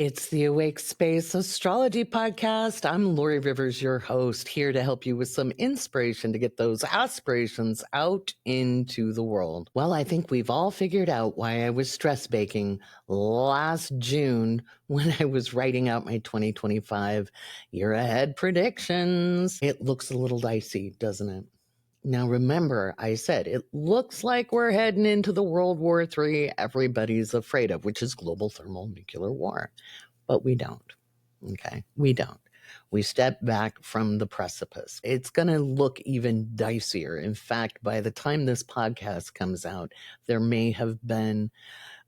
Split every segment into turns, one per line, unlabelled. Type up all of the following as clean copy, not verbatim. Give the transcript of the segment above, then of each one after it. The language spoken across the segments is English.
It's the Awake Space Astrology Podcast. I'm Laurie Rivers, your host, here to help you with some inspiration to get those aspirations out into the world. Well, I think we've all figured out why I was stress baking last June when I was writing out my 2025 year ahead predictions. It looks a little dicey, doesn't it? Now, remember, I said it looks like we're heading into the World War III everybody's afraid of, which is global thermonuclear war. But we don't. Okay? We don't. We step back from the precipice. It's going to look even dicier. In fact, by the time this podcast comes out, there may have been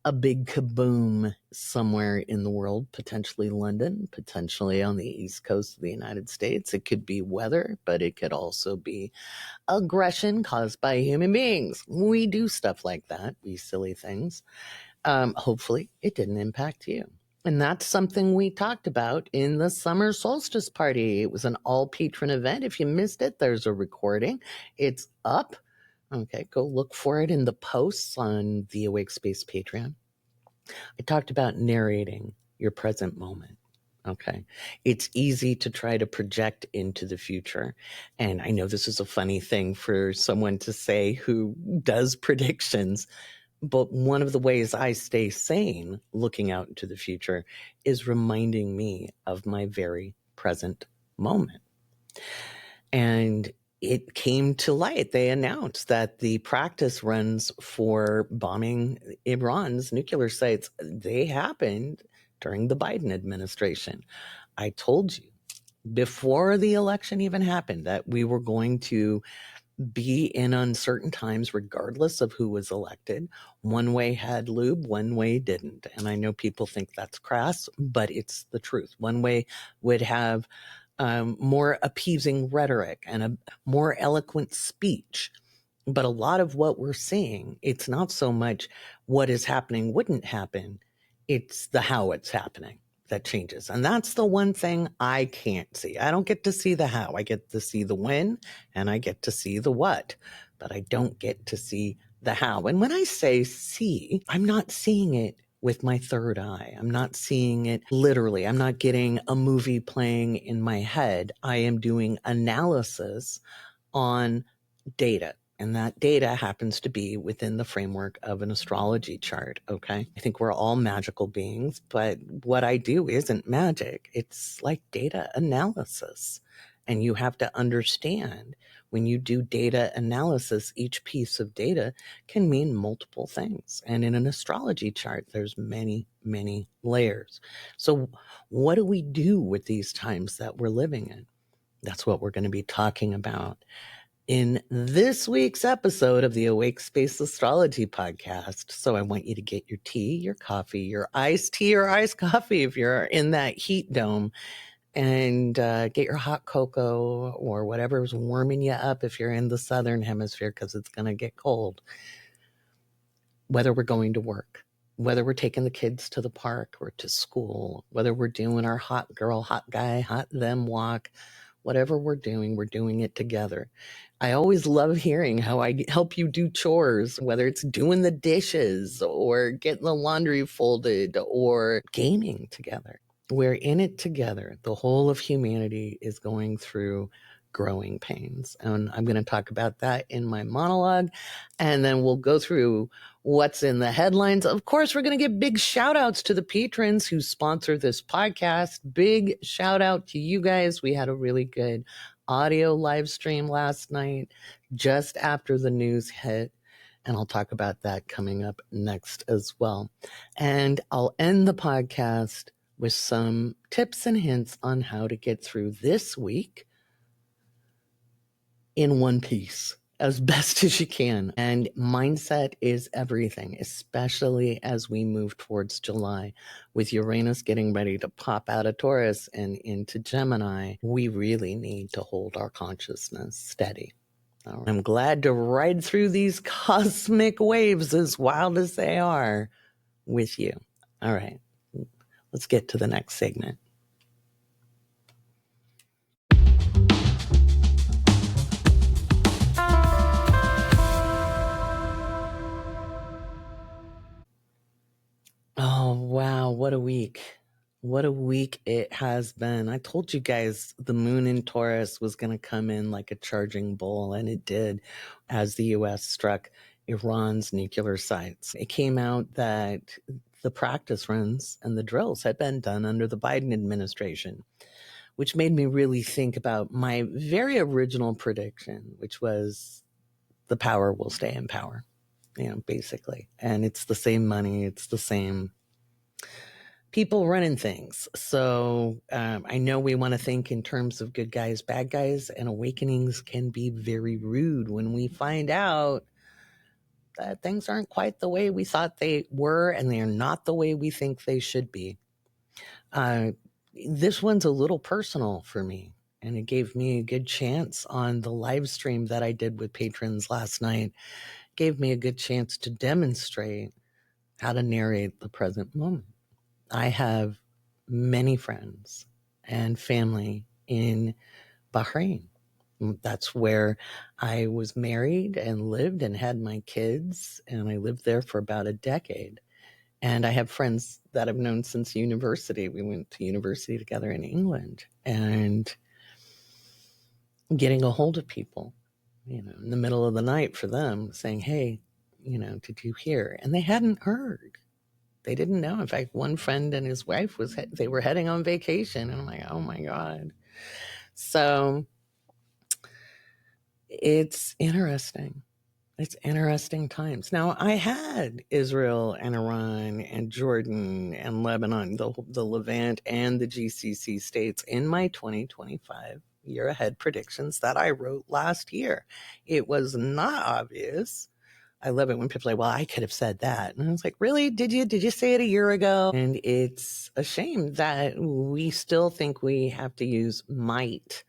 a big kaboom somewhere in the world, potentially London, potentially on the East Coast of the United States. It could be weather, but it could also be aggression caused by human beings. We do stuff like that, we silly things. Hopefully it didn't impact you. And that's something we talked about in the summer solstice party. It was an all Patron event. If you missed it, there's a recording. It's up. Okay, go look for it in the posts on the Awake Space Patreon. I talked about narrating your present moment. Okay. It's easy to try to project into the future. And I know this is a funny thing for someone to say who does predictions, but one of the ways I stay sane looking out into the future is reminding me of my very present moment. And it came to light. They announced that the practice runs for bombing Iran's nuclear sites, they happened during the Biden administration. I told you before the election even happened that we were going to be in uncertain times regardless of who was elected. One way had lube, one way didn't. And I know people think that's crass, but it's the truth. One way would have more appeasing rhetoric and a more eloquent speech. But a lot of what we're seeing, it's not so much what is happening wouldn't happen, it's the how it's happening that changes. And that's the one thing I can't see. I don't get to see the how. I get to see the when and I get to see the what, but I don't get to see the how. And when I say see, I'm not seeing it with my third eye. I'm not seeing it literally. I'm not getting a movie playing in my head. I am doing analysis on data. And that data happens to be within the framework of an astrology chart, okay? I think we're all magical beings, but what I do isn't magic. It's like data analysis. And you have to understand when you do data analysis, each piece of data can mean multiple things. And in an astrology chart, there's many, many layers. So what do we do with these times that we're living in? That's what we're going to be talking about in this week's episode of the Awake Space Astrology Podcast. So I want you to get your tea, your coffee, your iced tea or iced coffee if you're in that heat dome, and get your hot cocoa or whatever's warming you up if you're in the southern hemisphere, because it's going to get cold. Whether we're going to work, whether we're taking the kids to the park or to school, whether we're doing our hot girl, hot guy, hot them walk, whatever we're doing it together. I always love hearing how I help you do chores, whether it's doing the dishes or getting the laundry folded or gaming together. We're in it together. The whole of humanity is going through growing pains. And I'm going to talk about that in my monologue. And then we'll go through what's in the headlines. Of course, we're going to give big shout outs to the patrons who sponsor this podcast. Big shout out to you guys. We had a really good audio live stream last night, just after the news hit. And I'll talk about that coming up next as well. And I'll end the podcast with some tips and hints on how to get through this week in one piece as best as you can. And mindset is everything, especially as we move towards July. With Uranus getting ready to pop out of Taurus and into Gemini, we really need to hold our consciousness steady. I'm glad to ride through these cosmic waves, as wild as they are, with you. All right, let's get to the next segment. Oh, wow. What a week. what a week it has been. I told you guys the moon in Taurus was going to come in like a charging bull, and it did as the U.S. struck Iran's nuclear sites. It came out that the practice runs and the drills had been done under the Biden administration, which made me really think about my very original prediction, which was the power will stay in power, basically. And it's the same money, it's the same people running things. So I know we want to think in terms of good guys, bad guys, and awakenings can be very rude when we find out that things aren't quite the way we thought they were, and they're not the way we think they should be. This one's a little personal for me, and it gave me a good chance on the live stream that I did with patrons last night. Gave me a good chance to demonstrate how to narrate the present moment. I have many friends and family in Bahrain. That's where I was married and lived and had my kids, and I lived there for about a decade. And I have friends that I've known since university. We went to university together in England, and getting a hold of people, in the middle of the night for them saying, hey, did you hear? And they hadn't heard. They didn't know. In fact, one friend and his wife they were heading on vacation, and I'm like, oh my God. So it's interesting. It's interesting times. Now, I had Israel and Iran and Jordan and Lebanon, the Levant and the GCC states in my 2025 year ahead predictions that I wrote last year. It was not obvious. I love it when people say, well, I could have said that. And I was like, really? Did you say it a year ago? And it's a shame that we still think we have to use might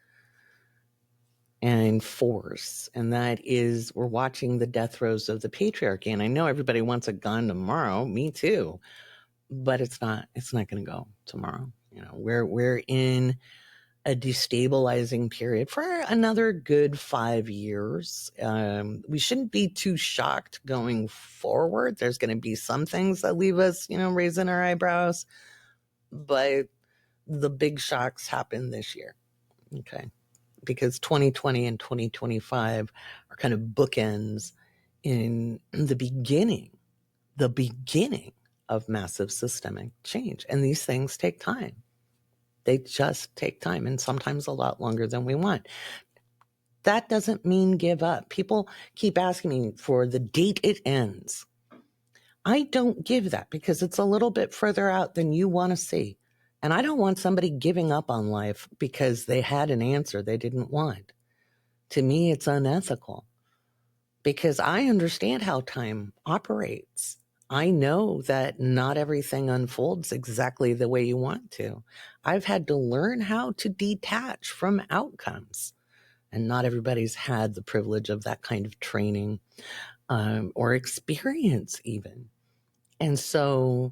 and force. And that is, we're watching the death throes of the patriarchy. And I know everybody wants a gun tomorrow. Me too. But it's not going to go tomorrow. We're in a destabilizing period for another good 5 years. We shouldn't be too shocked going forward. There's going to be some things that leave us, raising our eyebrows, but the big shocks happen this year. Okay. Because 2020 and 2025 are kind of bookends in the beginning of massive systemic change. And these things take time. They just take time, and sometimes a lot longer than we want. That doesn't mean give up. People keep asking me for the date it ends. I don't give that because it's a little bit further out than you want to see. And I don't want somebody giving up on life because they had an answer they didn't want. To me, it's unethical because I understand how time operates. I know that not everything unfolds exactly the way you want to. I've had to learn how to detach from outcomes, and not everybody's had the privilege of that kind of training or experience even. And so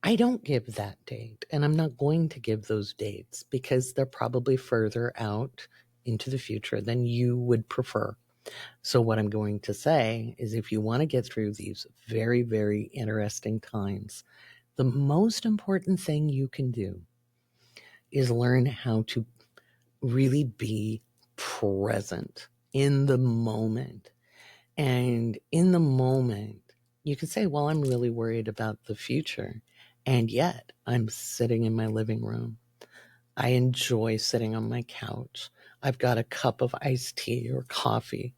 I don't give that date, and I'm not going to give those dates because they're probably further out into the future than you would prefer. So what I'm going to say is, if you want to get through these very, very interesting times, the most important thing you can do is learn how to really be present in the moment. And in the moment, you can say, well, I'm really worried about the future. And yet I'm sitting in my living room. I enjoy sitting on my couch. I've got a cup of iced tea or coffee.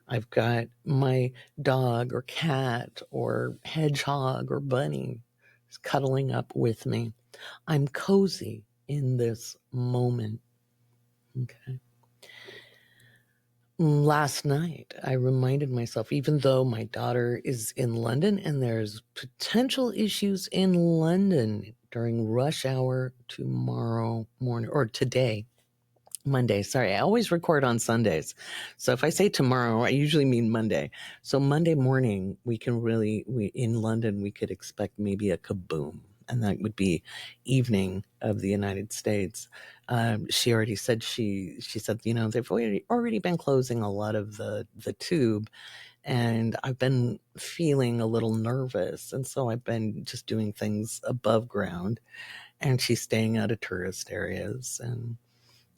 I've got my dog or cat or hedgehog or bunny cuddling up with me. I'm cozy in this moment. Okay. Last night, I reminded myself, even though my daughter is in London and there's potential issues in London during rush hour tomorrow morning, or today, Monday. Sorry, I always record on Sundays. So if I say tomorrow, I usually mean Monday. So Monday morning, in London, we could expect maybe a kaboom. And that would be evening of the United States. She already said, she said, they've already been closing a lot of the tube. And I've been feeling a little nervous. And so I've been just doing things above ground. and she's staying out of tourist areas.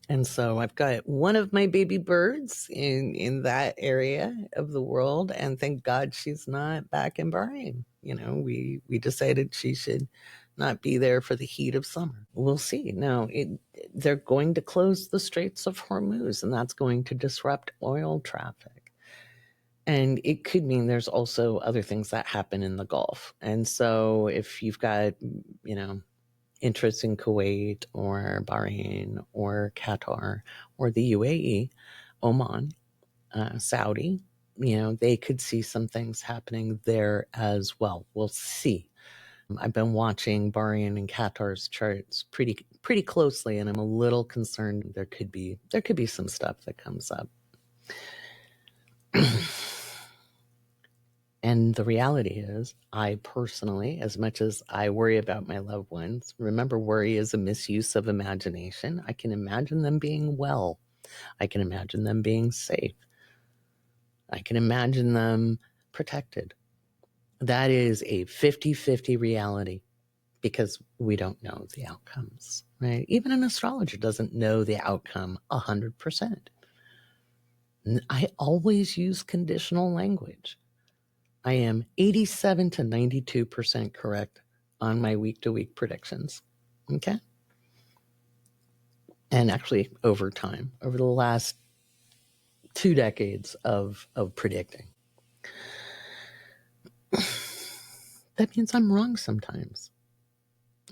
And so I've got one of my baby birds in that area of the world, and thank God she's not back in Bahrain. We decided she should not be there for the heat of summer. We'll see. Now, they're going to close the Straits of Hormuz, and that's going to disrupt oil traffic. And it could mean there's also other things that happen in the Gulf. And so if you've got, interest in Kuwait or Bahrain or Qatar or the UAE, Oman, Saudi, they could see some things happening there as well. We'll see. I've been watching Bahrain and Qatar's charts pretty closely, and I'm a little concerned there could be some stuff that comes up. And the reality is, I personally, as much as I worry about my loved ones, remember, worry is a misuse of imagination. I can imagine them being well. I can imagine them being safe. I can imagine them protected. That is a 50-50 reality because we don't know the outcomes, right? Even an astrologer doesn't know the outcome 100%. I always use conditional language. I am 87 to 92% correct on my week-to-week predictions. Okay? And actually, over time, over the last 2 decades of predicting. That means I'm wrong sometimes.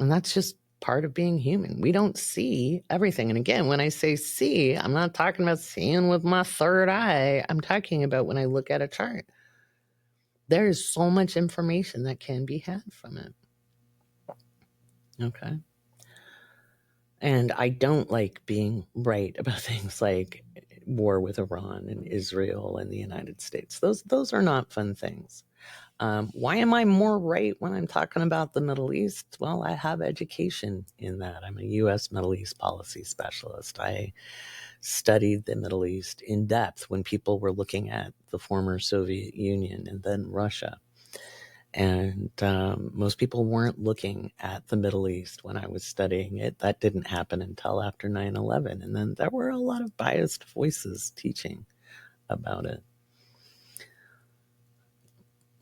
And that's just part of being human. We don't see everything. And again, when I say see, I'm not talking about seeing with my third eye. I'm talking about when I look at a chart. There is so much information that can be had from it. Okay. And I don't like being right about things like war with Iran and Israel and the United States. Those are not fun things. Why am I more right when I'm talking about the Middle East? Well, I have education in that. I'm a U.S. Middle East policy specialist. I studied the Middle East in depth when people were looking at the former Soviet Union and then Russia. And most people weren't looking at the Middle East when I was studying it. That didn't happen until after 9/11. And then there were a lot of biased voices teaching about it.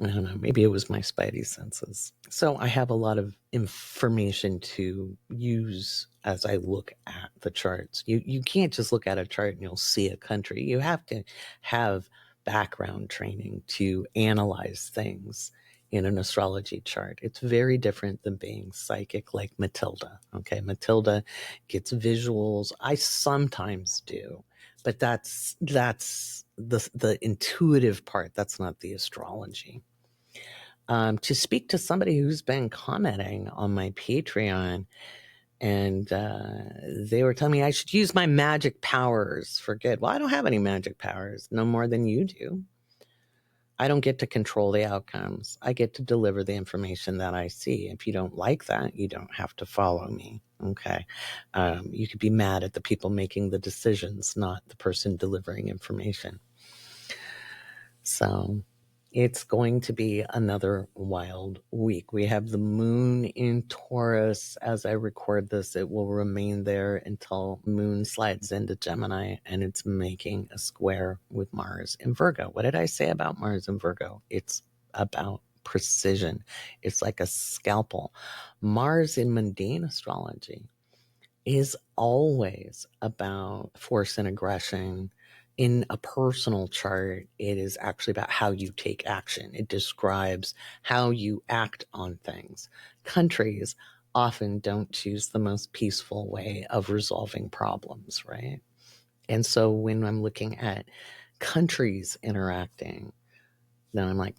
I don't know, maybe it was my spidey senses. So I have a lot of information to use as I look at the charts. You can't just look at a chart and you'll see a country. You have to have background training to analyze things in an astrology chart. It's very different than being psychic like Matilda. Okay, Matilda gets visuals. I sometimes do. But that's the intuitive part. That's not the astrology. To speak to somebody who's been commenting on my Patreon, and they were telling me I should use my magic powers for good. Well, I don't have any magic powers, no more than you do. I don't get to control the outcomes. I get to deliver the information that I see. If you don't like that, you don't have to follow me. Okay. You could be mad at the people making the decisions, not the person delivering information. So it's going to be another wild week. We have the moon in Taurus. As I record this, it will remain there until moon slides into Gemini, and it's making a square with Mars in Virgo. What did I say about Mars in Virgo? It's about precision. It's like a scalpel. Mars in mundane astrology is always about force and aggression. In a personal chart, it is actually about how you take action. It describes how you act on things. Countries often don't choose the most peaceful way of resolving problems, right? And so when I'm looking at countries interacting, then I'm like,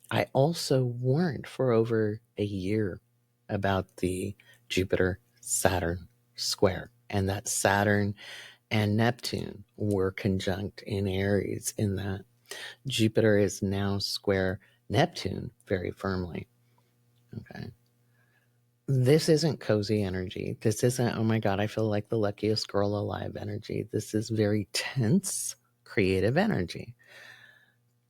I also warned for over a year about the Jupiter-Saturn square, and that Saturn and Neptune were conjunct in Aries in that. Jupiter is now square Neptune very firmly. Okay. This isn't cozy energy. This isn't, oh my God, I feel like the luckiest girl alive energy. This is very tense, creative energy.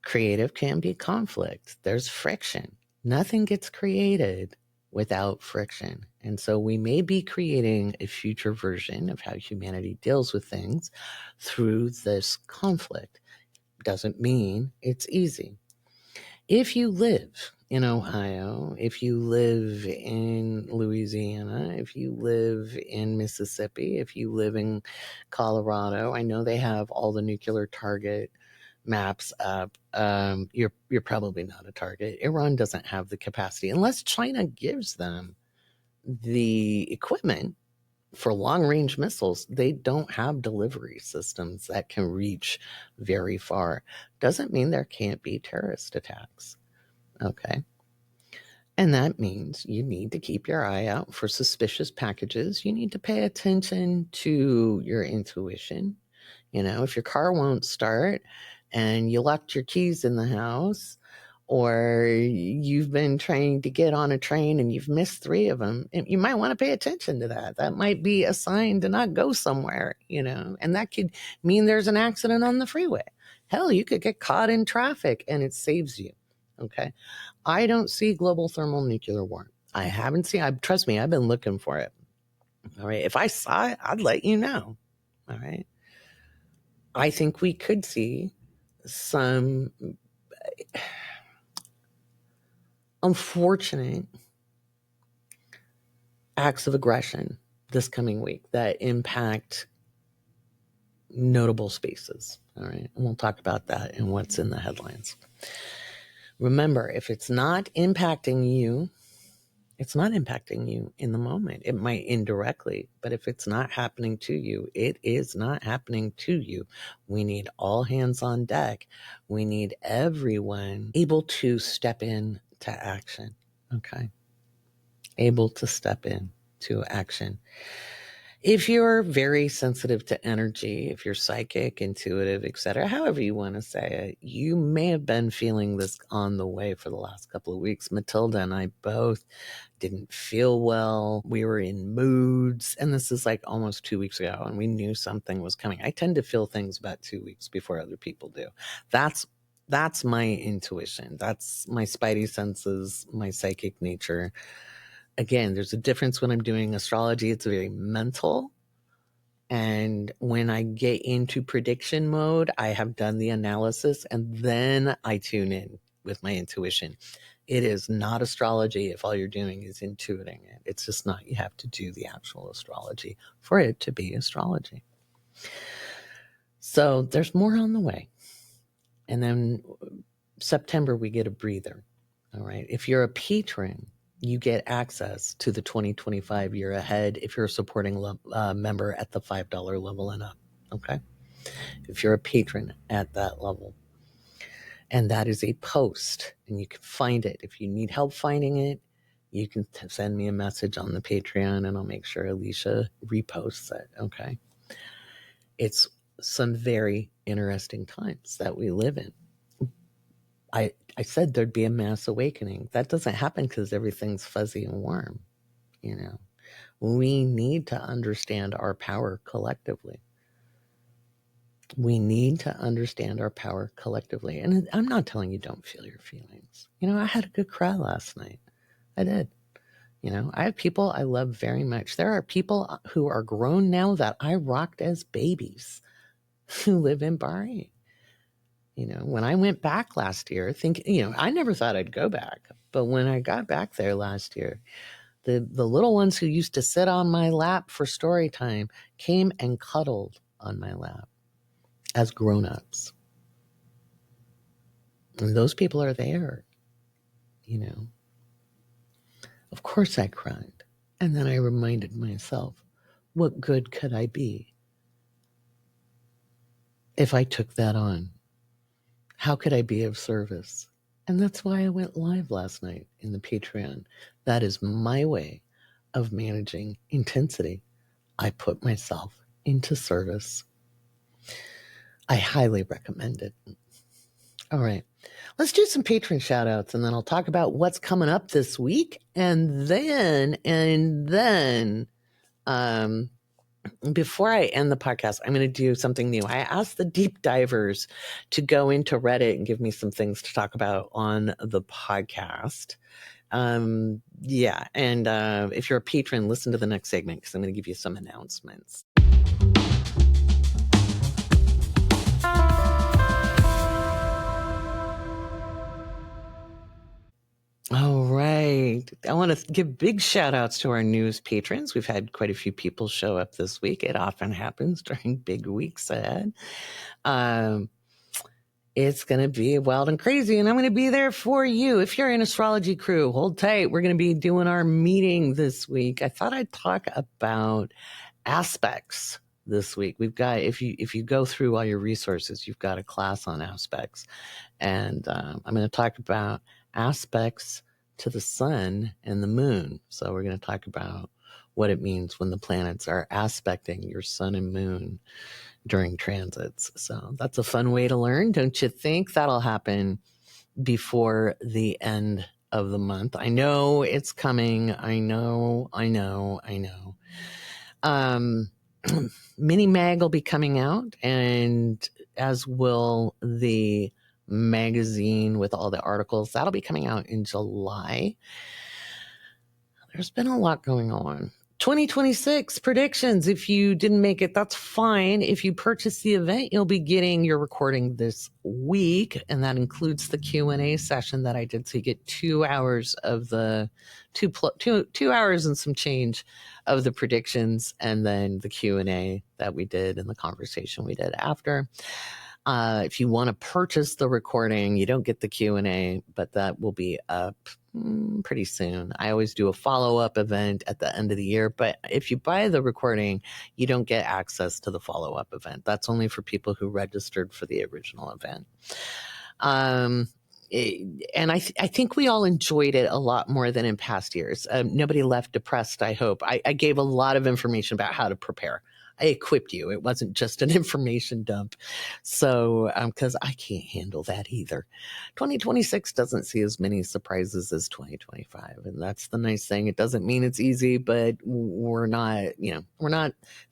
Creative can be conflict. There's friction. Nothing gets created without friction. And so we may be creating a future version of how humanity deals with things through this conflict. Doesn't mean it's easy. If you live in Ohio, if you live in Louisiana, if you live in Mississippi, if you live in Colorado, I know they have all the nuclear target maps up. You're probably not a target. Iran doesn't have the capacity unless China gives them the equipment for long-range missiles. They don't have delivery systems that can reach very far. Doesn't mean there can't be terrorist attacks. Okay. And that means you need to keep your eye out for suspicious packages. You need to pay attention to your intuition. If your car won't start and you locked your keys in the house, or you've been trying to get on a train and you've missed 3 of them, you might want to pay attention to that. That might be a sign to not go somewhere, and that could mean there's an accident on the freeway. Hell, you could get caught in traffic and it saves you. Okay. I don't see global thermal nuclear war. I haven't seen, trust me, I've been looking for it. All right. If I saw it, I'd let you know. All right. I think we could see some unfortunate acts of aggression this coming week that impact notable spaces. All right. And we'll talk about that and what's in the headlines. Remember, if it's not impacting you, it's not impacting you in the moment. It might indirectly, but if it's not happening to you, it is not happening to you. We need all hands on deck. We need everyone able to step in to action. Okay. Able to step in to action. If you're very sensitive to energy, if you're psychic, intuitive, etc., however you want to say it, you may have been feeling this on the way for the last couple of weeks. Matilda and I both didn't feel well. We were in moods, and this is like almost 2 weeks ago, and we knew something was coming. I tend to feel things about 2 weeks before other people do. That's my intuition. That's my spidey senses, my psychic nature. Again, there's a difference when I'm doing astrology. It's very mental. And when I get into prediction mode, I have done the analysis and then I tune in with my intuition. It is not astrology if all you're doing is intuiting it. It's just not. You have to do the actual astrology for it to be astrology. So there's more on the way. And then September, we get a breather. All right. If you're a patron, you get access to the 2025 year ahead if you're a supporting member at the $5 level and up. Okay. If you're a patron at that level. And that is a post, and you can find it. If you need help finding it, you can send me a message on the Patreon and I'll make sure Alicia reposts it. Okay. It's some very interesting times that we live in. I said there'd be a mass awakening. That doesn't happen because everything's fuzzy and warm. We need to understand our power collectively. We need to understand our power collectively. And I'm not telling you don't feel your feelings. I had a good cry last night. I did. I have people I love very much. There are people who are grown now that I rocked as babies who live in Bahrain. When I went back last year, I never thought I'd go back. But when I got back there last year, the little ones who used to sit on my lap for story time came and cuddled on my lap as grown-ups. And those people are there, Of course I cried. And then I reminded myself, what good could I be if I took that on? How could I be of service? And that's why I went live last night in the Patreon. That is my way of managing intensity. I put myself into service. I highly recommend it. All right. Let's do some patron shout outs and then I'll talk about what's coming up this week. And then, before I end the podcast, I'm going to do something new. I asked the deep divers to go into Reddit and give me some things to talk about on the podcast. Yeah. And if you're a patron, listen to the next segment because I'm going to give you some announcements. All right. I want to give big shout outs to our newest patrons. We've had quite a few people show up this week. It often happens during big weeks ahead. It's going to be wild and crazy, and I'm going to be there for you. If you're an astrology crew, hold tight. We're going to be doing our meeting this week. I thought I'd talk about aspects this week. We've got, if you go through all your resources, you've got a class on aspects. And I'm going to talk about aspects to the sun and the moon. So we're going to talk about what it means when the planets are aspecting your sun and moon during transits. So that's a fun way to learn, don't you think? That'll happen before the end of the month. I know it's coming. I know. Mini Mag will be coming out, and as will the magazine with all the articles. That'll be coming out in July. There's been a lot going on. 2026 predictions. If you didn't make it, that's fine. If you purchase the event, you'll be getting your recording this week, and that includes the Q&A session that I did. So you get 2 hours of the two hours and some change of the predictions, and then the Q&A that we did and the conversation we did after. If you want to purchase the recording, you don't get the Q&A, but that will be up pretty soon. I always do a follow-up event at the end of the year, but if you buy the recording, you don't get access to the follow-up event. That's only for people who registered for the original event. And I think we all enjoyed it a lot more than in past years. Nobody left depressed, I hope. I gave a lot of information about how to prepare. I equipped you. It wasn't just an information dump. So, because I can't handle that either. 2026 doesn't see as many surprises as 2025. And that's the nice thing. It doesn't mean it's easy, but we're not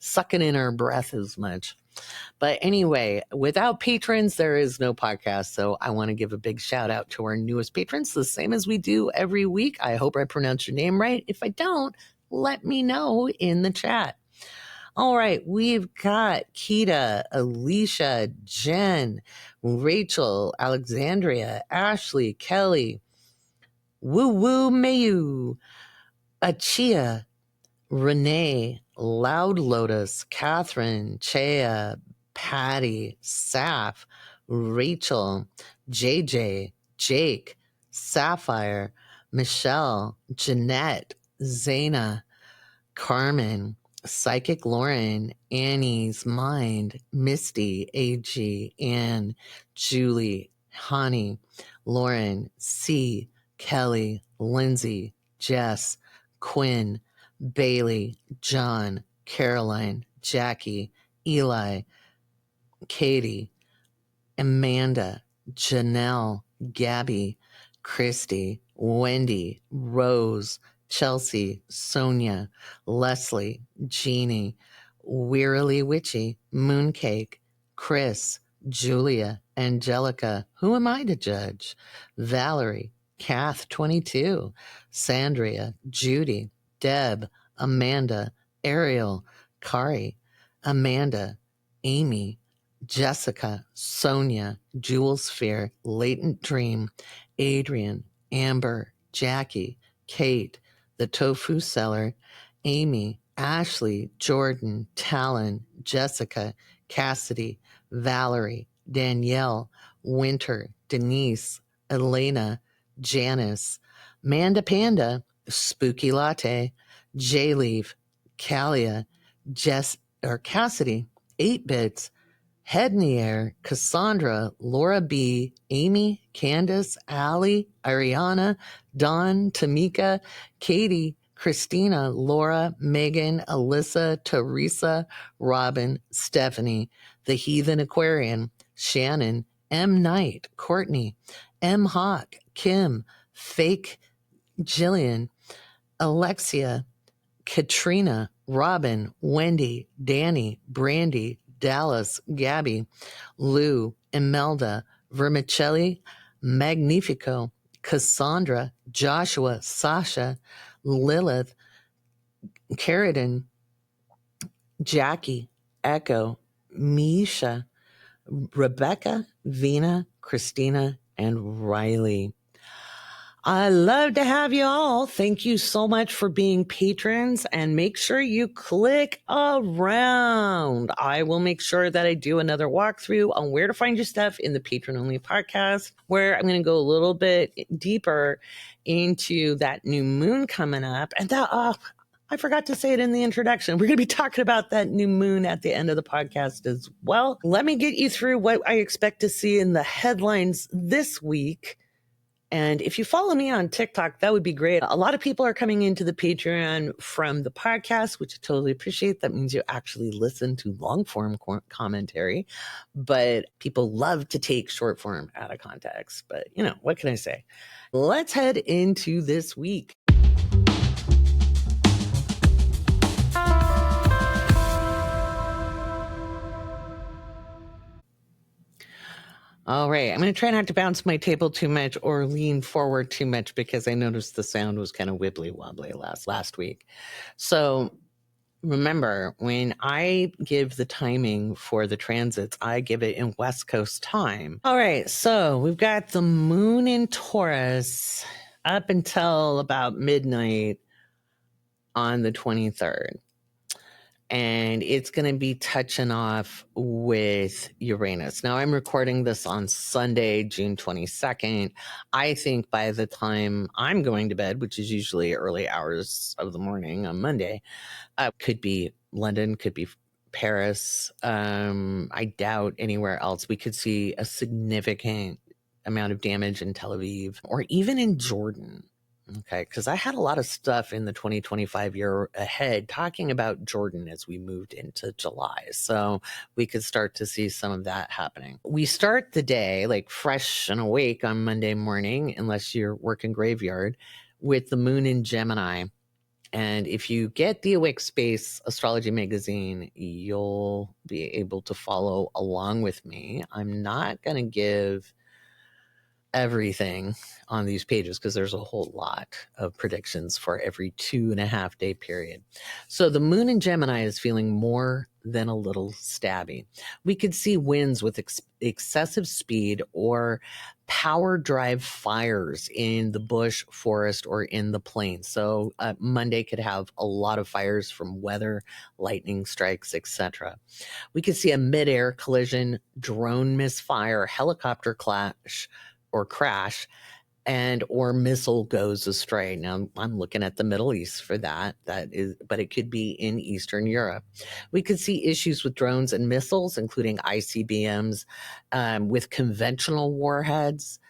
sucking in our breath as much. But anyway, without patrons, there is no podcast. So I want to give a big shout out to our newest patrons, the same as we do every week. I hope I pronounced your name right. If I don't, let me know in the chat. All right, we've got Keita, Alicia, Jen, Rachel, Alexandria, Ashley, Kelly, Woo Woo Mayu, Achia, Renee, Loud Lotus, Catherine, Chea, Patty, Saf, Rachel, JJ, Jake, Sapphire, Michelle, Jeanette, Zaina, Carmen, Psychic Lauren, Annie's Mind, Misty, AG, Anne, Julie, Honey, Lauren, C, Kelly, Lindsay, Jess, Quinn, Bailey, John, Caroline, Jackie, Eli, Katie, Amanda, Janelle, Gabby, Christy, Wendy, Rose, Chelsea, Sonia, Leslie, Jeannie, Wearily Witchy, Mooncake, Chris, Julia, Angelica, who am I to judge? Valerie, Kath 22, Sandria, Judy, Deb, Amanda, Ariel, Kari, Amanda, Amy, Jessica, Sonia, Jewel Sphere, Latent Dream, Adrian, Amber, Jackie, Kate, The Tofu Seller, Amy, Ashley, Jordan, Talon, Jessica, Cassidy, Valerie, Danielle, Winter, Denise, Elena, Janice, Manda Panda, Spooky Latte, J-Leaf, Kalia, Cassidy, 8 Bits, Head in the Air, Cassandra, Laura B, Amy, Candace, Allie, Ariana, Dawn, Tamika, Katie, Christina, Laura, Megan, Alyssa, Teresa, Robin, Stephanie, The Heathen Aquarian, Shannon, M. Knight, Courtney, M. Hawk, Kim, Fake, Jillian, Alexia, Katrina, Robin, Wendy, Danny, Brandy, Dallas, Gabby, Lou, Imelda, Vermicelli, Magnifico, Cassandra, Joshua, Sasha, Lilith, Carradine, Jackie, Echo, Misha, Rebecca, Vina, Christina, and Riley. I love to have you all. Thank you so much for being patrons, and make sure you click around. I will make sure that I do another walkthrough on where to find your stuff in the patron only podcast, where I'm going to go a little bit deeper into that new moon coming up. And that, I forgot to say it in the introduction. We're going to be talking about that new moon at the end of the podcast as well. Let me get you through what I expect to see in the headlines this week. And if you follow me on TikTok, that would be great. A lot of people are coming into the Patreon from the podcast, which I totally appreciate. That means you actually listen to long form commentary, but people love to take short form out of context. But, what can I say? Let's head into this week. All right, I'm going to try not to bounce my table too much or lean forward too much because I noticed the sound was kind of wibbly wobbly last week. So remember, when I give the timing for the transits, I give it in West Coast time. All right, so we've got the moon in Taurus up until about midnight on the 23rd. And it's going to be touching off with Uranus. Now, I'm recording this on Sunday, June 22nd. I think by the time I'm going to bed, which is usually early hours of the morning on Monday, could be London, could be Paris. I doubt anywhere else. We could see a significant amount of damage in Tel Aviv or even in Jordan. Okay, because I had a lot of stuff in the 2025 year ahead talking about Jordan as we moved into July. So we could start to see some of that happening. We start the day like fresh and awake on Monday morning, unless you're working graveyard, with the moon in Gemini. And if you get the Awake Space Astrology magazine, you'll be able to follow along with me. I'm not going to give everything on these pages because there's a whole lot of predictions for every 2.5 day period. So the moon in Gemini is feeling more than a little stabby. We could see winds with excessive speed or power drive fires in the bush, forest, or in the plains. So Monday could have a lot of fires from weather, lightning strikes, etc. We could see a midair collision, drone misfire, helicopter clash, or crash, and or missile goes astray. Now I'm looking at the Middle East for that. But it could be in Eastern Europe. We could see issues with drones and missiles, including ICBMs, with conventional warheads.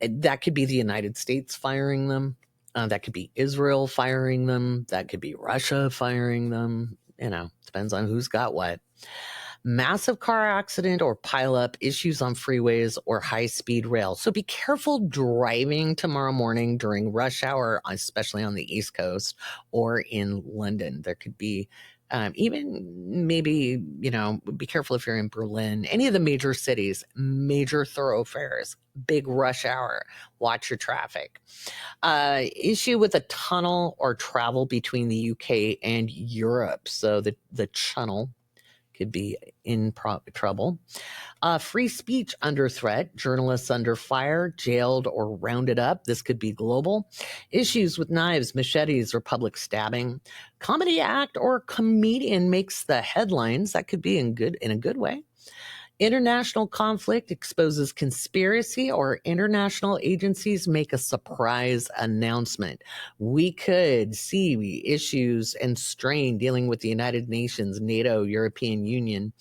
That could be the United States firing them. That could be Israel firing them. That could be Russia firing them. Depends on who's got what. Massive car accident or pileup, issues on freeways or high-speed rail. So be careful driving tomorrow morning during rush hour, especially on the East Coast or in London. There could be even maybe, be careful if you're in Berlin, any of the major cities, major thoroughfares, big rush hour. Watch your traffic. Issue with a tunnel or travel between the UK and Europe. So the channel could be in trouble. Free speech under threat, journalists under fire, jailed or rounded up. This could be global. Issues with knives, machetes, or public stabbing. Comedy act or comedian makes the headlines. That could be in a good way. International conflict exposes conspiracy, or international agencies make a surprise announcement. We could see issues and strain dealing with the United Nations, NATO, European Union.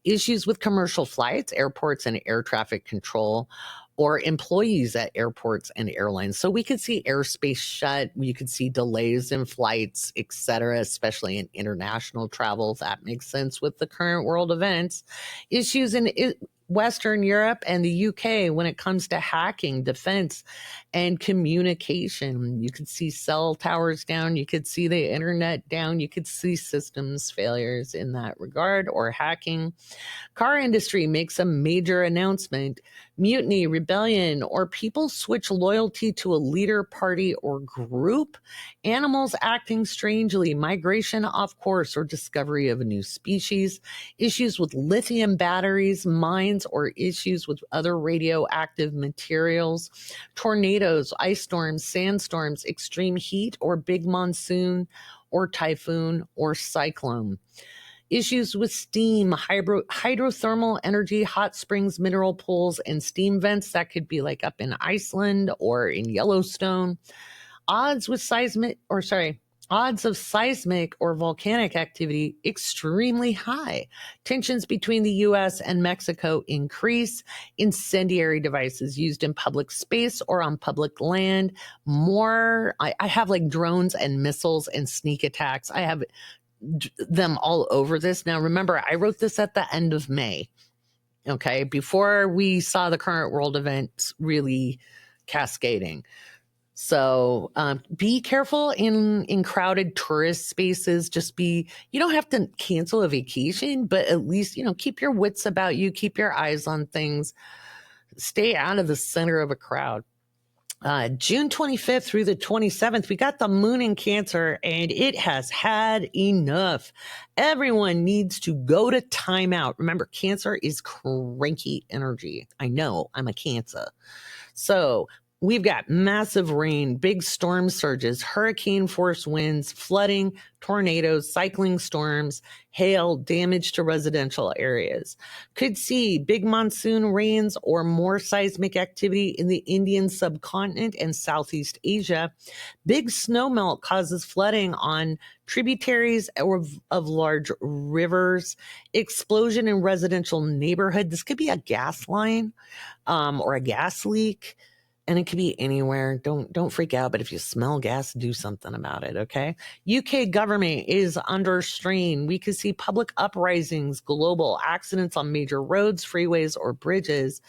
Issues with commercial flights, airports, and air traffic control, or employees at airports and airlines. So we could see airspace shut. You could see delays in flights, etc., especially in international travel. That makes sense with the current world events. Issues in Western Europe and the UK when it comes to hacking, defense, and communication. You could see cell towers down. You could see the internet down. You could see systems failures in that regard or hacking. Car industry makes a major announcement. Mutiny, rebellion, or people switch loyalty to a leader, party, or group. Animals acting strangely, migration off course, or discovery of a new species. Issues with lithium batteries, mines, or issues with other radioactive materials. Tornadoes, ice storms, sandstorms, extreme heat, or big monsoon, or typhoon, or cyclone. Issues with steam, hydrothermal energy, hot springs, mineral pools, and steam vents. That could be like up in Iceland or in Yellowstone. Odds of seismic or volcanic activity extremely high. Tensions between the U.S. and Mexico increase. Incendiary devices used in public space or on public land. I have like drones and missiles and sneak attacks. I have them all over this. Now, remember, I wrote this at the end of May, okay, before we saw the current world events really cascading. So be careful in crowded tourist spaces. You don't have to cancel a vacation, but at least, keep your wits about you, keep your eyes on things, stay out of the center of a crowd. June 25th through the 27th, we got the moon in Cancer, and it has had enough. Everyone needs to go to timeout. Remember, Cancer is cranky energy. I know, I'm a Cancer. So we've got massive rain, big storm surges, hurricane force winds, flooding, tornadoes, cycling storms, hail, damage to residential areas. Could see big monsoon rains or more seismic activity in the Indian subcontinent and Southeast Asia. Big snowmelt causes flooding on tributaries of large rivers. Explosion in residential neighborhood. This could be a gas line or a gas leak. And it could be anywhere. Don't freak out. But if you smell gas, do something about it, okay? UK government is under strain. We could see public uprisings, global accidents on major roads, freeways, or bridges.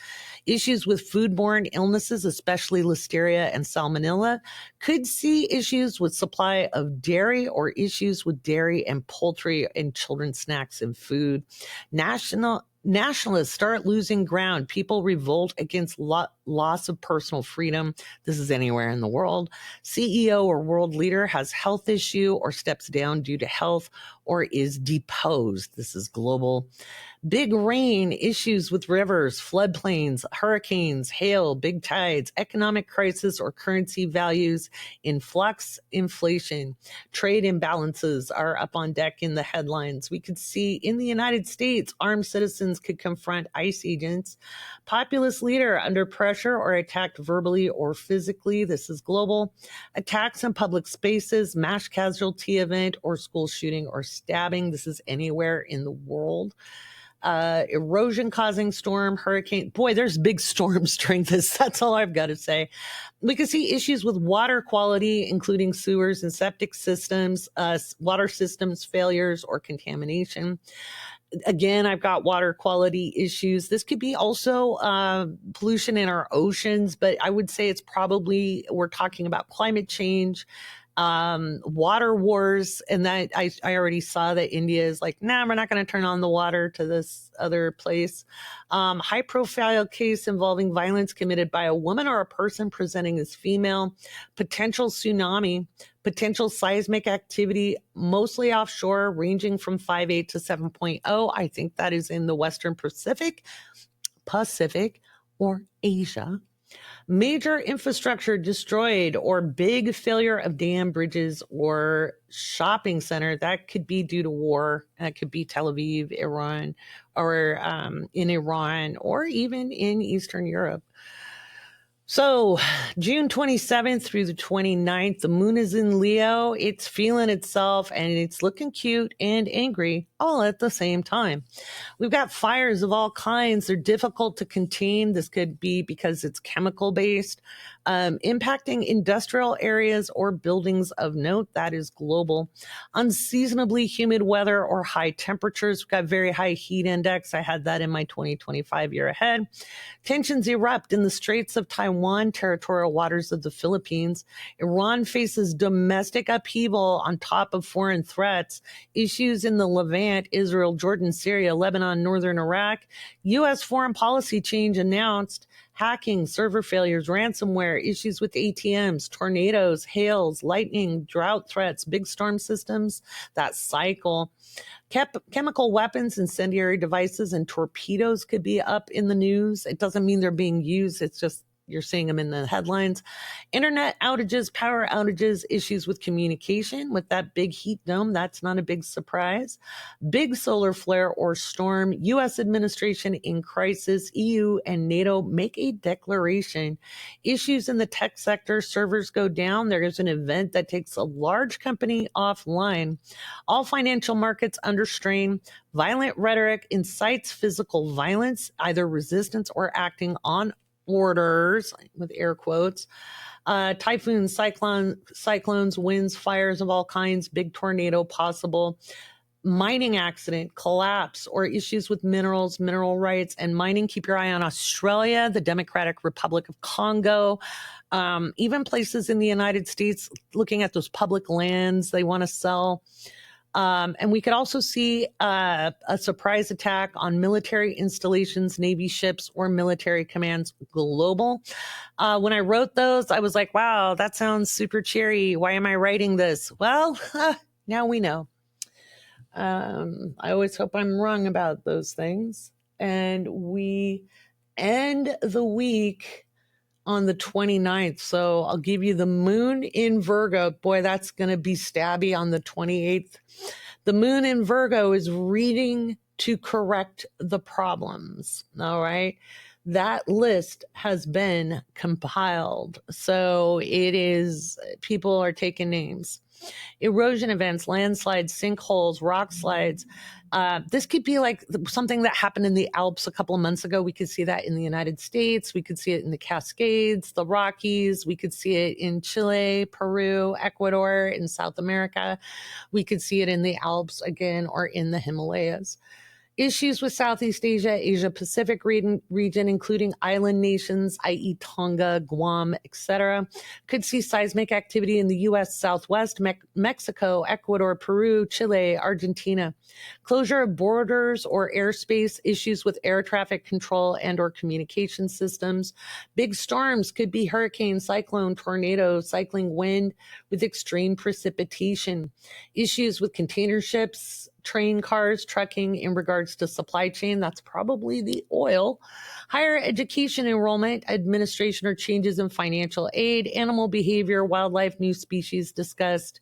Issues with foodborne illnesses, especially listeria and salmonella. Could see issues with supply of dairy or issues with dairy and poultry and children's snacks and food. Nationalists start losing ground. People revolt against loss of personal freedom. This is anywhere in the world. CEO or world leader has health issue or steps down due to health or is deposed. This is global. Big rain, issues with rivers, floodplains, hurricanes, hail, big tides, economic crisis or currency values in flux, inflation, trade imbalances are up on deck in the headlines. We could see in the United States, armed citizens could confront ICE agents, populist leader under pressure or attacked verbally or physically. This is global. Attacks in public spaces, mass casualty event or school shooting or stabbing. This is anywhere in the world. Erosion causing storm, hurricane. Boy, there's big storms during this. That's all I've got to say. We can see issues with water quality, including sewers and septic systems, water systems failures or contamination. Again, I've got water quality issues. This could be also pollution in our oceans, but I would say we're talking about climate change, water wars. And that I already saw that India is like, nah, we're not going to turn on the water to this other place. High profile case involving violence committed by a woman or a person presenting as female, potential tsunami, potential seismic activity, mostly offshore, ranging from 5.8 to 7.0. I think that is in the Western Pacific, or Asia. Major infrastructure destroyed or big failure of dam, bridges, or shopping center. That could be due to war. That could be Tel Aviv, Iran, or in Iran, or even in Eastern Europe. So June 27th through the 29th, the moon is in Leo. It's feeling itself and it's looking cute and angry all at the same time. We've got fires of all kinds. They're difficult to contain. This could be because it's chemical based. impacting industrial areas or buildings of note. That is global. Unseasonably humid weather or high temperatures. We've got very high heat index. I had that in my 2025 year ahead. Tensions erupt in the Straits of Taiwan, territorial waters of the Philippines. Iran faces domestic upheaval on top of foreign threats. Issues in the Levant, Israel, Jordan, Syria, Lebanon, northern Iraq. U.S. foreign policy change announced. Hacking, server failures, ransomware, issues with ATMs, tornadoes, hails, lightning, drought threats, big storm systems, that cycle. Chemical weapons, incendiary devices, and torpedoes could be up in the news. It doesn't mean they're being used. It's just you're seeing them in the headlines. Internet outages, power outages, issues with communication with that big heat dome. That's not a big surprise. Big solar flare or storm. U.S. administration in crisis. EU and NATO make a declaration. Issues in the tech sector. Servers go down. There is an event that takes a large company offline. All financial markets under strain. Violent rhetoric incites physical violence, either resistance or acting on orders, with air quotes. Typhoons, cyclones, winds, fires of all kinds, big tornado possible. Mining accident, collapse, or issues with minerals, mineral rights, and mining. Keep your eye on Australia, the Democratic Republic of Congo, even places in the United States looking at those public lands they want to sell. And we could also see a surprise attack on military installations, Navy ships, or military commands global. When I wrote those, I was like, wow, that sounds super cheery. Why am I writing this? Well, now we know. I always hope I'm wrong about those things. And we end the week on the 29th. So I'll give you the moon in Virgo. Boy, that's going to be stabby on the 28th. The moon in Virgo is reading to correct the problems. All right. That list has been compiled. So it is, people are taking names. Erosion events, landslides, sinkholes, rock slides. This could be like something that happened in the Alps a couple of months ago. We could see that in the United States. We could see it in the Cascades, the Rockies. We could see it in Chile, Peru, Ecuador, in South America. We could see it in the Alps again, or in the Himalayas. Issues with Southeast Asia, Asia Pacific region, including island nations, i.e. Tonga, Guam, etc. Could see seismic activity in the U.S. Southwest, Mexico, Ecuador, Peru, Chile, Argentina. Closure of borders or airspace, issues with air traffic control and or communication systems. Big storms could be hurricane, cyclone, tornado, cycling wind with extreme precipitation. Issues with container ships, train, cars, trucking in regards to supply chain. That's probably the oil. Higher education enrollment, administration or changes in financial aid, animal behavior, wildlife, new species discussed.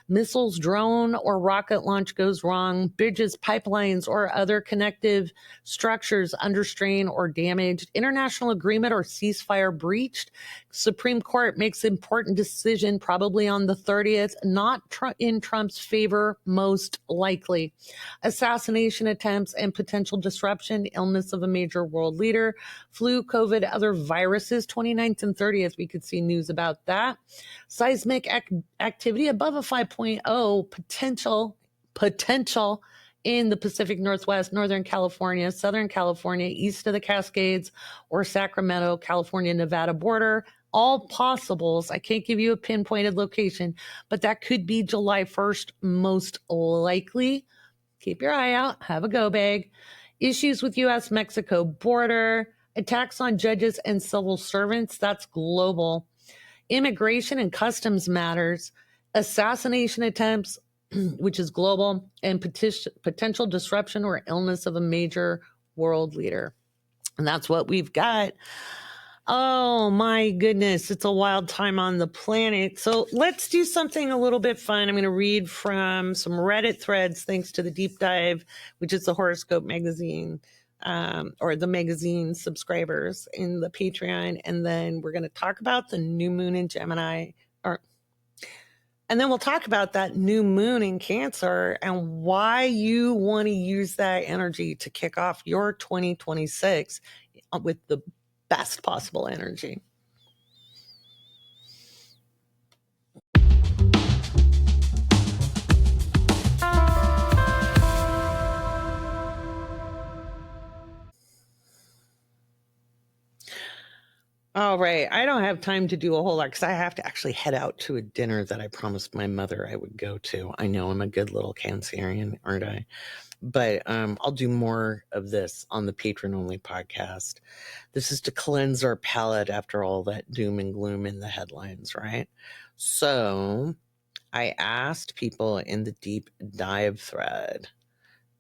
Missiles, drone, or rocket launch goes wrong. Bridges, pipelines, or other connective structures under strain or damaged. International agreement or ceasefire breached. Supreme Court makes important decision probably on the 30th, not in Trump's favor, most likely. Assassination attempts and potential disruption, illness of a major world leader, flu, COVID, other viruses, 29th and 30th, we could see news about that. Seismic activity above a 5.0, potential in the Pacific Northwest, Northern California, Southern California, east of the Cascades, or Sacramento, California, Nevada border. All possibles. I can't give you a pinpointed location, but that could be July 1st, most likely. Keep your eye out. Have a go bag. Issues with U.S.-Mexico border. Attacks on judges and civil servants. That's global. Immigration and customs matters. Assassination attempts, which is global. And potential disruption or illness of a major world leader. And that's what we've got. Oh my goodness, it's a wild time on the planet. So let's do something a little bit fun. I'm going to read from some Reddit threads, thanks to the deep dive, which is the horoscope magazine, or the magazine subscribers in the Patreon. And then we're going to talk about the new moon in Gemini, and then we'll talk about that new moon in Cancer and why you want to use that energy to kick off your 2026 with the best possible energy. All right. I don't have time to do a whole lot because I have to actually head out to a dinner that I promised my mother I would go to. I know I'm a good little Cancerian, aren't I? But I'll do more of this on the Patron only podcast. This is to cleanse our palate after all that doom and gloom in the headlines, right? So I asked people in the deep dive thread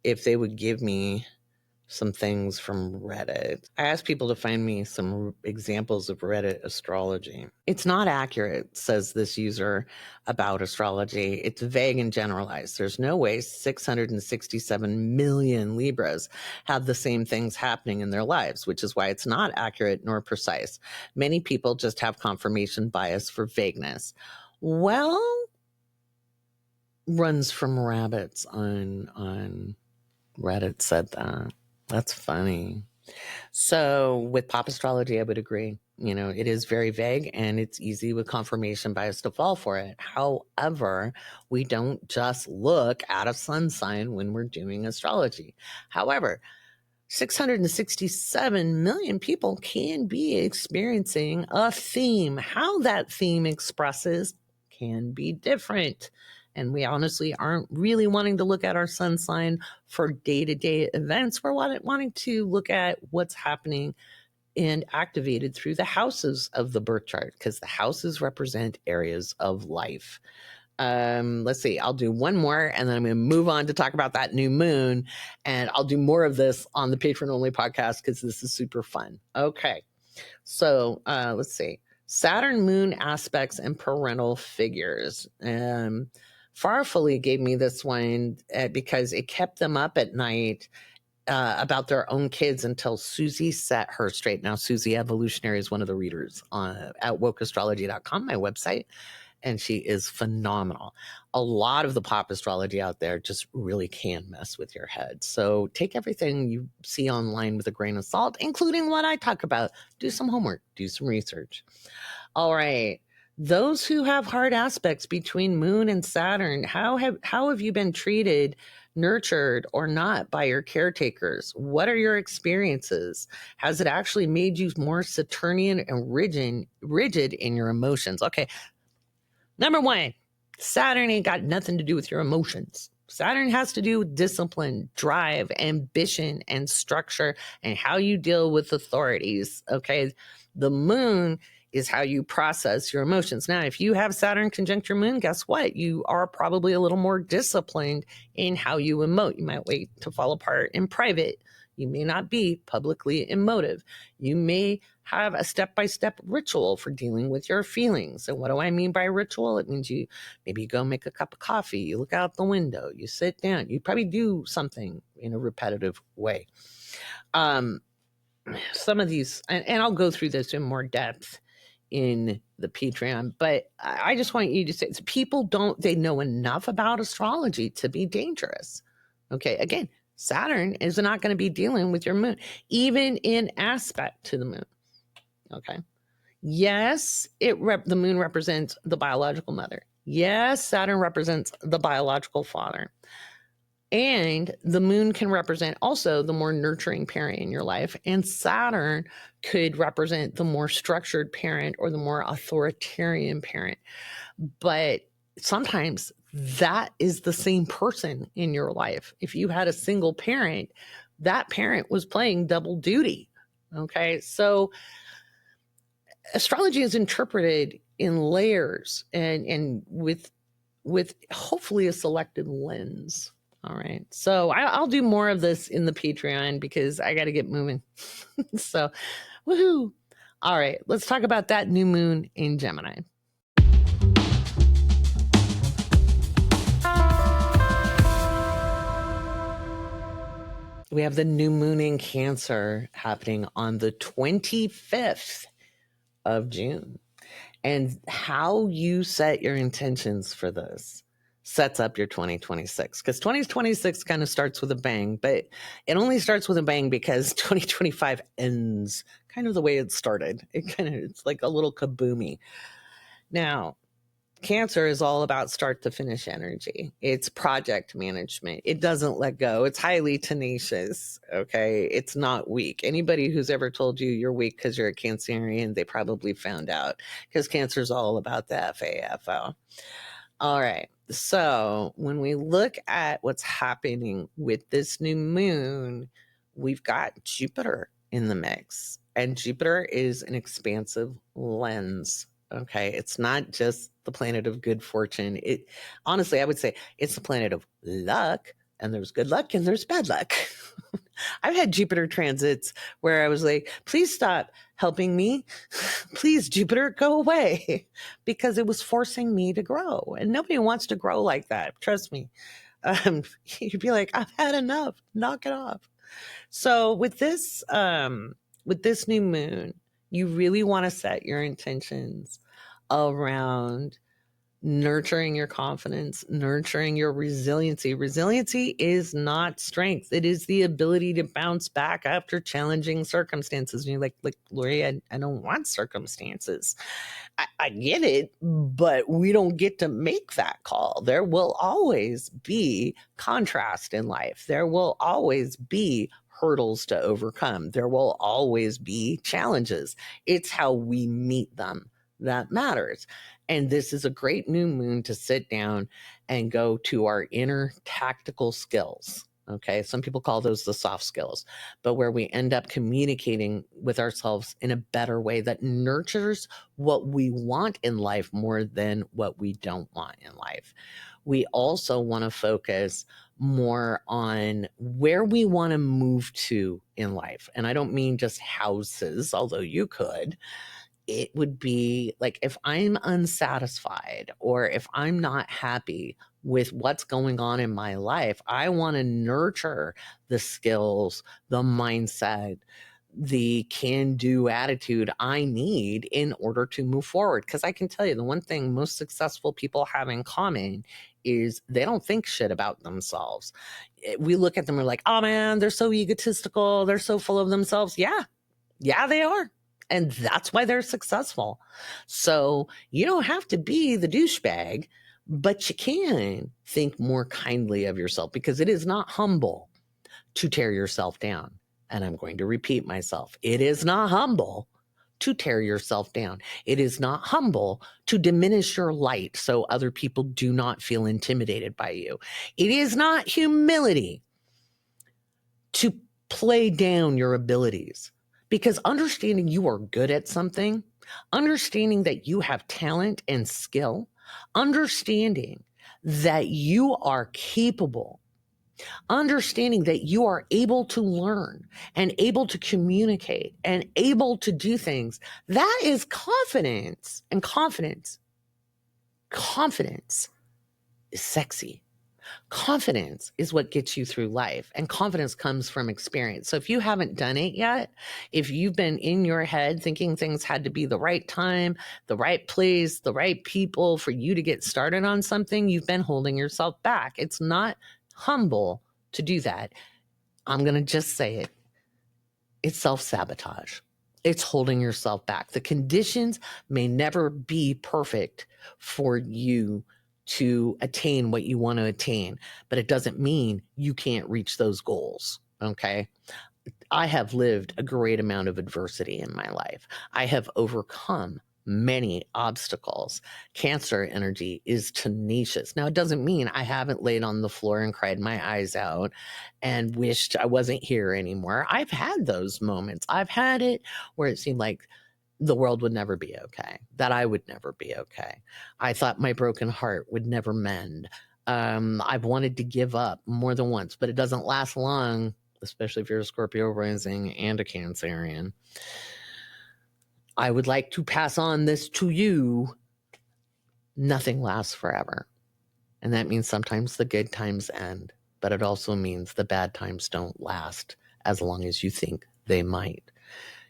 if they would give me some things from Reddit. I asked people to find me some examples of Reddit astrology. It's not accurate, says this user about astrology. It's vague and generalized. There's no way 667 million Libras have the same things happening in their lives, which is why it's not accurate nor precise. Many people just have confirmation bias for vagueness. Runs from rabbits on Reddit said that. That's funny. So with pop astrology, I would agree. It is very vague and it's easy with confirmation bias to fall for it. However, we don't just look at a sun sign when we're doing astrology. However, 667 million people can be experiencing a theme. How that theme expresses can be different. And we honestly aren't really wanting to look at our sun sign for day-to-day events. We're wanting to look at what's happening and activated through the houses of the birth chart, because the houses represent areas of life. Let's see, I'll do one more and then I'm going to move on to talk about that new moon. And I'll do more of this on the Patron only podcast because this is super fun. Okay. So let's see. Saturn moon aspects and parental figures. Farfully gave me this one because it kept them up at night about their own kids until Susie set her straight. Now, Susie Evolutionary is one of the readers at wokeastrology.com, my website, and she is phenomenal. A lot of the pop astrology out there just really can mess with your head. So take everything you see online with a grain of salt, including what I talk about. Do some homework, do some research. All right. Those who have hard aspects between Moon and Saturn, how have you been treated, nurtured, or not by your caretakers? What are your experiences? Has it actually made you more Saturnian and rigid in your emotions? Okay. Number one, Saturn ain't got nothing to do with your emotions. Saturn has to do with discipline, drive, ambition, and structure, and how you deal with authorities. Okay. The moon is how you process your emotions. Now, if you have Saturn conjunct your moon, guess what? You are probably a little more disciplined in how you emote. You might wait to fall apart in private. You may not be publicly emotive. You may have a step-by-step ritual for dealing with your feelings. And what do I mean by ritual? It means you maybe go make a cup of coffee, you look out the window, you sit down, you probably do something in a repetitive way. Some of these, and I'll go through this in more depth in the Patreon, but I just want you to say, people they know enough about astrology to be dangerous. Okay, again, Saturn is not going to be dealing with your moon, even in aspect to the moon. Okay. Yes, the moon represents the biological mother. Yes, Saturn represents the biological father. And the moon can represent also the more nurturing parent in your life. And Saturn could represent the more structured parent or the more authoritarian parent. But sometimes that is the same person in your life. If you had a single parent, that parent was playing double duty. Okay. So astrology is interpreted in layers and with hopefully a selected lens. All right. So I'll do more of this in the Patreon because I got to get moving. So, woohoo. All right. Let's talk about that new moon in Gemini. We have the new moon in Cancer happening on the 25th of June. And how you set your intentions for this sets up your 2026, because 2026 kind of starts with a bang, but it only starts with a bang because 2025 ends kind of the way it started. It's like a little kaboomy. Now, Cancer is all about start to finish energy. It's project management. It doesn't let go. It's highly tenacious. Okay. It's not weak. Anybody who's ever told you you're weak because you're a Cancerian, they probably found out, because Cancer is all about the FAFO. All right. So when we look at what's happening with this new moon, we've got Jupiter in the mix, and Jupiter is an expansive lens. Okay. It's not just the planet of good fortune. Honestly, I would say it's the planet of luck, and there's good luck and there's bad luck. I've had Jupiter transits where I was like, please stop helping me. Please, Jupiter, go away, because it was forcing me to grow. And nobody wants to grow like that. Trust me. You'd be like, I've had enough. Knock it off. So with this new moon, you really want to set your intentions around nurturing your confidence, nurturing your resiliency. Resiliency is not strength. It is the ability to bounce back after challenging circumstances. And you're like Laurie, I don't want circumstances. I get it, but we don't get to make that call. There will always be contrast in life. There will always be hurdles to overcome. There will always be challenges. It's how we meet them that matters. And this is a great new moon to sit down and go to our inner tactical skills. Okay. Some people call those the soft skills, but where we end up communicating with ourselves in a better way that nurtures what we want in life more than what we don't want in life. We also want to focus more on where we want to move to in life. And I don't mean just houses, although you could. It would be like, if I'm unsatisfied or if I'm not happy with what's going on in my life, I want to nurture the skills, the mindset, the can-do attitude I need in order to move forward. Because I can tell you, the one thing most successful people have in common is they don't think shit about themselves. We look at them and we're like, oh man, they're so egotistical. They're so full of themselves. Yeah, they are. And that's why they're successful. So you don't have to be the douchebag, but you can think more kindly of yourself, because it is not humble to tear yourself down. And I'm going to repeat myself. It is not humble to tear yourself down. It is not humble to diminish your light so other people do not feel intimidated by you. It is not humility to play down your abilities. Because understanding you are good at something, understanding that you have talent and skill, understanding that you are capable, understanding that you are able to learn and able to communicate and able to do things, that is confidence. And confidence is sexy. Confidence is what gets you through life, and confidence comes from experience. So if you haven't done it yet, if you've been in your head thinking things had to be the right time, the right place, the right people for you to get started on something, you've been holding yourself back. It's not humble to do that. I'm going to just say it. It's self-sabotage. It's holding yourself back. The conditions may never be perfect for you to attain what you want to attain, but it doesn't mean you can't reach those goals. Okay. I have lived a great amount of adversity in my life. I have overcome many obstacles. Cancer energy is tenacious. Now, it doesn't mean I haven't laid on the floor and cried my eyes out and wished I wasn't here anymore. I've had those moments. I've had it where it seemed like the world would never be okay, that I would never be okay. I thought my broken heart would never mend. I've wanted to give up more than once, but it doesn't last long, especially if you're a Scorpio rising and a Cancerian. I would like to pass on this to you. Nothing lasts forever. And that means sometimes the good times end, but it also means the bad times don't last as long as you think they might.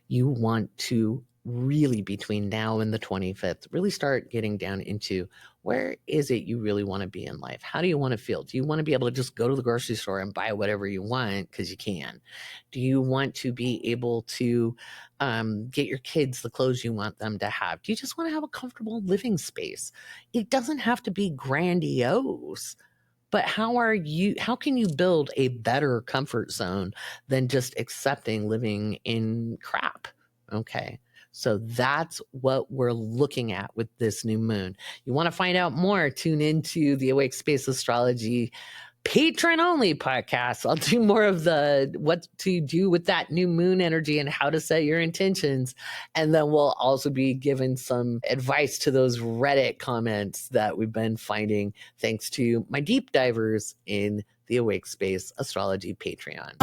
You want to really between now and the 25th, really start getting down into where is it you really want to be in life? How do you want to feel? Do you want to be able to just go to the grocery store and buy whatever you want because you can? Do you want to be able to get your kids the clothes you want them to have? Do you just want to have a comfortable living space? It doesn't have to be grandiose. But how can you build a better comfort zone than just accepting living in crap? Okay. So that's what we're looking at with this new moon. You want to find out more, tune into the Awake Space Astrology Patron only podcast. I'll do more of the what to do with that new moon energy and how to set your intentions. And then we'll also be given some advice to those Reddit comments that we've been finding thanks to my deep divers in the Awake Space Astrology Patreon.